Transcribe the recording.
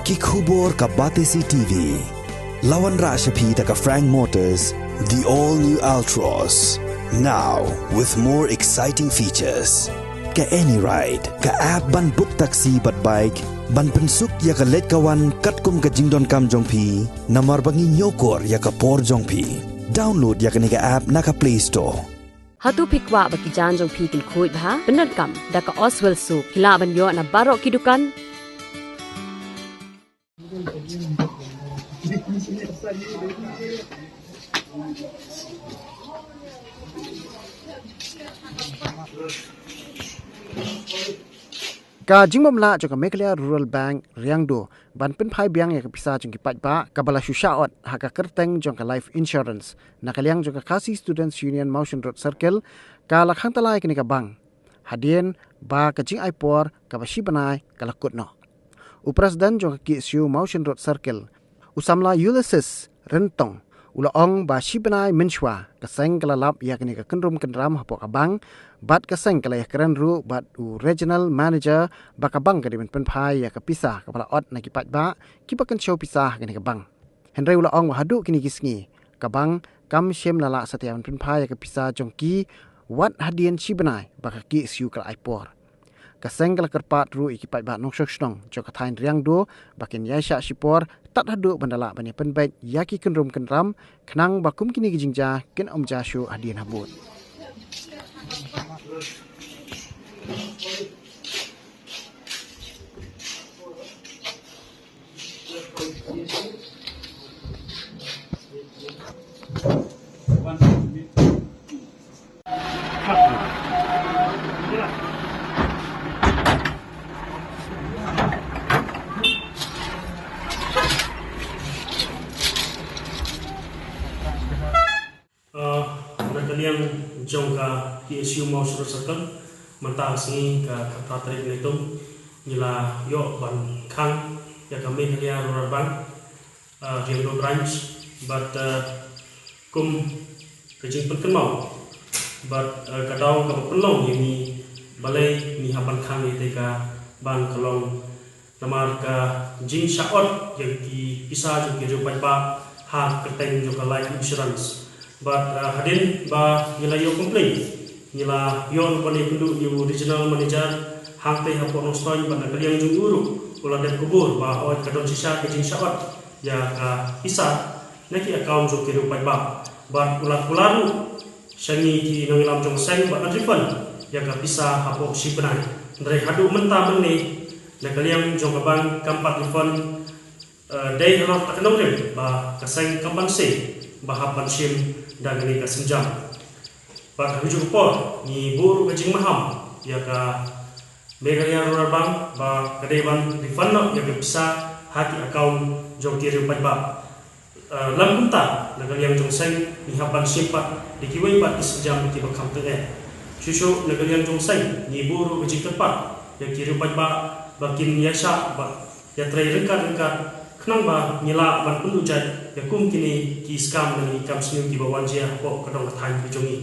Kikhubor ka Batesi TV. Lawan Rashapi ka Frank Motors, the all-new Altros. Now, with more exciting features. Ka any ride, ka app ban book taxi bat bike, ban pensuk ya ka let kawan katkum ka jingdon kam jongpi, namar bangi nyokor ya ka por jongpi. Download ya ka nika app na ka Play Store. Hatu pikwa baki jan jongpi kin kuit bha, benar kam, da ka Oswell Soup, hilaban yo na barok kidukan. Ka jingmamla joka Meghalaya Rural Bank riangdo ban pen phai biang ya kapisa jong kipat ba kabala shushaot haka kerteng jong ka life insurance nakaliang jong ka Khasi Students Union Motion Road Circle ka lakhang talai kini ka bang hadien ba ka jing aipor ka bashi banai ka lakut no upresiden jong ka KSU Motion Road Circle usamla Ulysses Rentong ulaong ba shibanai menshwa kaseng kalalap ya kini ka kenrum kenram hapo kabang bat kaseng kala ya keren ru bat u regional manager ba kabang ka dimen penpai ya kapisa kapala ot na kipat ba kipakan show pisah kini kabang henry ulaong wahadu kini kisngi kabang kam shem lala satian penpai ya kapisa jongki wat hadien shibanai ba ka KSU kala aipor kaseng kala kerpat ru ikipat ba nongshok shnong joka thain riang do bakin yaisha shipor tat hadu bandala bani penbait yaki kenrum kenram kenang bakum kini gijingja ken omja shu hadien habut Nakaliang jongka KSU Motion Road Circle mentang singi ka kapatri nitum nila yo ban khang ya ka Meghalaya Rural Bank Riangdo branch but kum kejing penkenmau but kadau ka penlong ini balai ni haban khang ni teka ban kalong namar ka jing shaot yang ki pisa jong ki rupai ba ha keteng jong ka life insurance but hadin ba nila yo complain nila yon bani kundu yo regional manager hangte hapo nostoi ban kaliang jung uru ulah dan kubur ba oi kadon sisa kejing syawat ya ka isa neki account jo kiru pai ba but ulah kularu sangi ki nongilam jong seng ba refund ya ka bisa hapo sipenai dari hadu menta benne na kaliang jong abang kampat refund day halaf taknom rem ba kaseng kampan se ba hapan sim dan ini kasenjam. Pak hujung por ni buru kecing maham ya ka Meghalaya Rural Bank ba kadeban refund ya bisa hati akaun jong kiri pai ba lam kunta nagaliang jong seng ni hapan sipat dikiwai ba kasenjam ti bakam te susu nagaliang jong seng ni buru kecing tepat ya kiri pai ba bakin yasa ba ya trai rengkat kenang ba nyela ban pun ujat ya kum kini ki skam ni kam snu ki bawan jia po kadang thai bi jongi